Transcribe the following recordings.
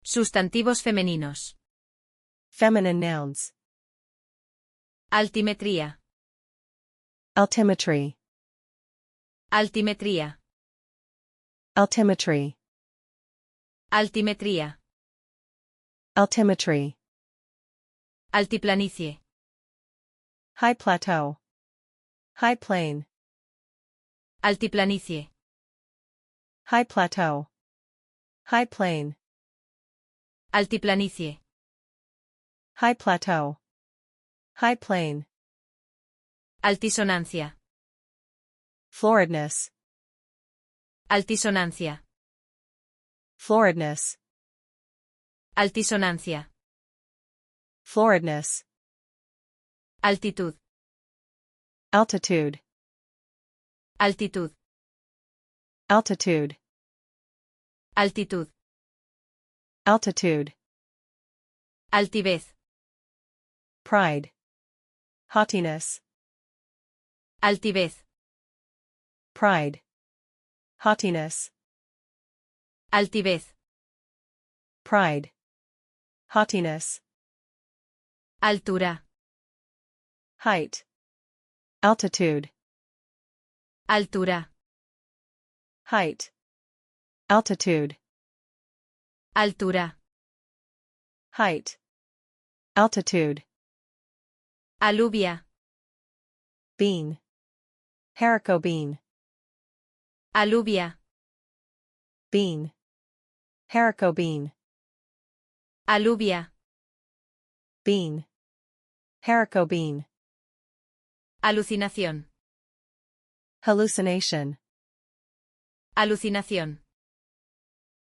Sustantivos femeninos. Feminine nouns. Altimetría. Altimetry. Altimetría. Altimetry. Altimetría. Altimetry. Altiplanicie. High plateau. High plain. Altiplanicie. High plateau. High plain. Altiplanicie. High plateau. High plain. Altisonancia. Floridness. Altisonancia. Floridness. Altisonancia. Floridness. Altitud. Altitude. Altitud. Altitude. Altitud. Altitude. Altivez. Pride. Haughtiness. Altivez. Pride. Haughtiness. Altivez. Pride. Haughtiness. Altura. Height. Altitude. Altura. Height. Altitude. Altura. Height. Altitude. Alubia. Bean. Haricot bean. Alubia. Bean. Haricot bean. Alubia. Bean. Haricot bean. Alucinación. Hallucination. Alucinación.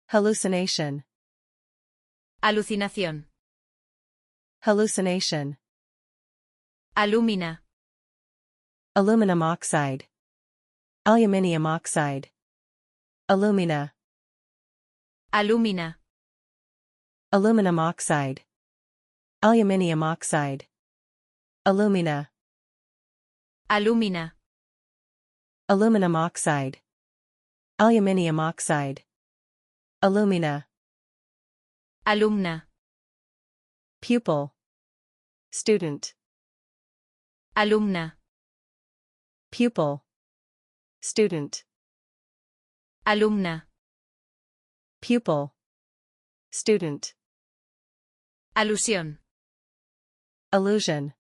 Hallucination. Alucinación. Hallucination. Alúmina. Aluminum oxide. Aluminium oxide. Alumina. Alúmina. Aluminum oxide. Aluminium oxide. Alumina. Alúmina. Aluminum oxide. Aluminium oxide. Alumina. Alumna. Pupil. Student. Alumna. Pupil. Student. Alumna. Pupil. Student. Alusión. Allusion.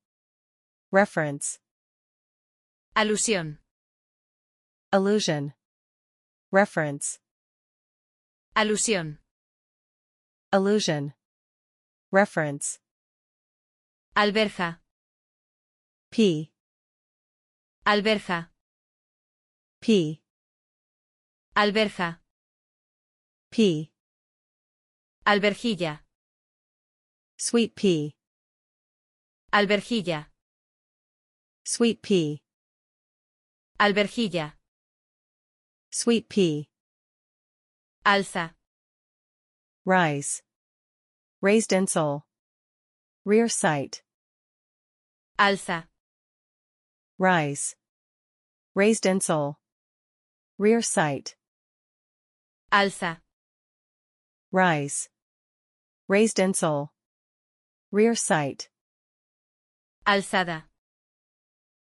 Reference. Alusión. Allusion. Reference. Alusión. Allusion. Reference. Alberja. P. Alberja. P. Alberja. P. Alberjilla. Sweet pea. Alberjilla. Sweet pea. Alberjilla. Sweet pea. Alza. Rise. Raised insole. Rear sight. Alza. Rise. Raised insole. Rear sight. Alza. Rise. Raised insole. Rear sight. Alzada.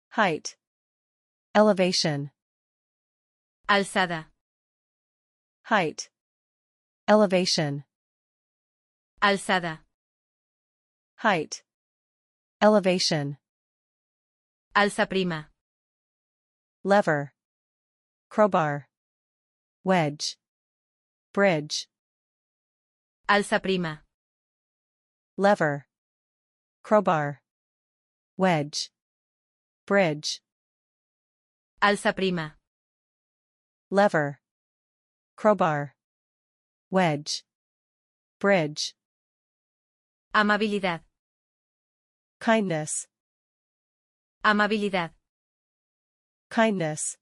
Height. Elevation. Alzada. Height. Elevation. Alzada. Height. Elevation. Alza prima. Lever. Crowbar. Wedge. Bridge. Alza prima. Lever. Crowbar. Wedge. Bridge. Alza prima. Lever. Crowbar. Wedge. Bridge. Amabilidad. Kindness. Amabilidad. Kindness.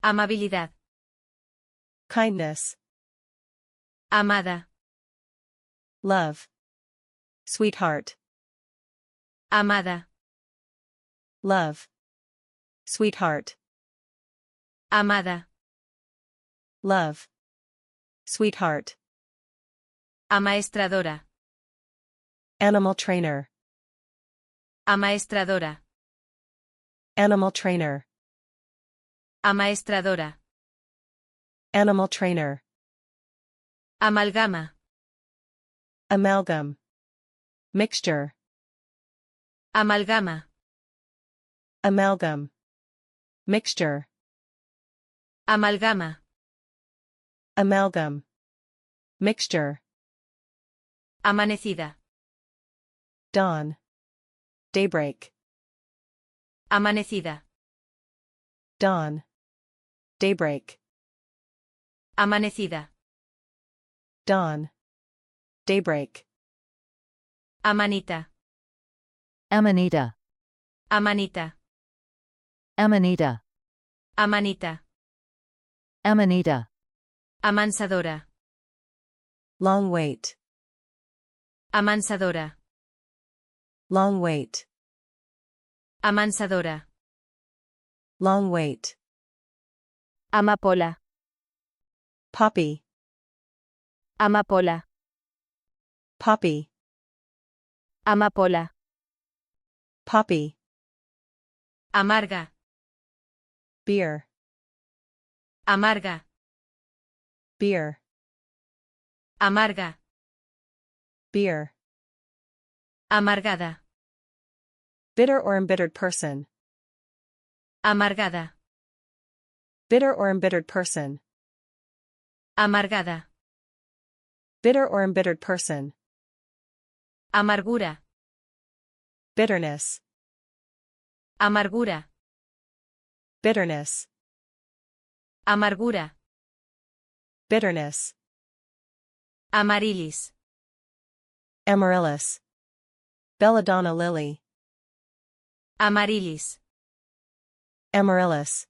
Amabilidad. Kindness. Amada. Love. Sweetheart. Amada. Love. Sweetheart. Amada. Love. Sweetheart. Amaestradora. Animal trainer. Amaestradora. Animal trainer. Amaestradora. Animal trainer. Amalgama. Amalgam. Mixture. Amalgama. Amalgam. Mixture. Amalgama. Amalgam. Mixture. Amanecida. Dawn. Daybreak. Amanecida. Dawn. Daybreak. Amanecida. Dawn. Daybreak. Amanita. Amanita. Amanita. Amanita. Amanita. Amanita. Amansadora. Long wait. Amansadora. Long wait. Amansadora. Long wait. Amapola. Poppy. Amapola. Poppy. Amapola. Poppy. Amarga. Beer. Amarga. Beer. Amarga. Beer. Amargada. Bitter or embittered person. Amargada. Bitter or embittered person. Amargada. Bitter or embittered person. Amargura. Bitterness. Amargura. Bitterness. Amargura. Bitterness. Amarilis. Amaryllis. Belladonna lily. Amarilis. Amaryllis.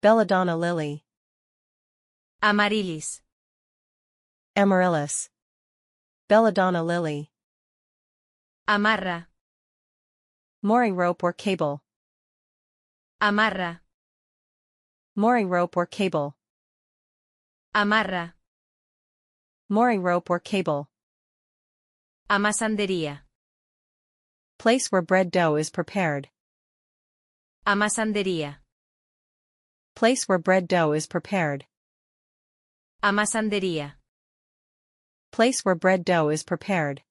Belladonna lily. Amarilis. Amaryllis. Belladonna lily. Amarra. Mooring rope or cable. Amarra. Mooring rope or cable. Amarra. Mooring rope or cable. Amasandería. Place where bread dough is prepared. Amasandería. Place where bread dough is prepared. Amasandería. Place where bread dough is prepared.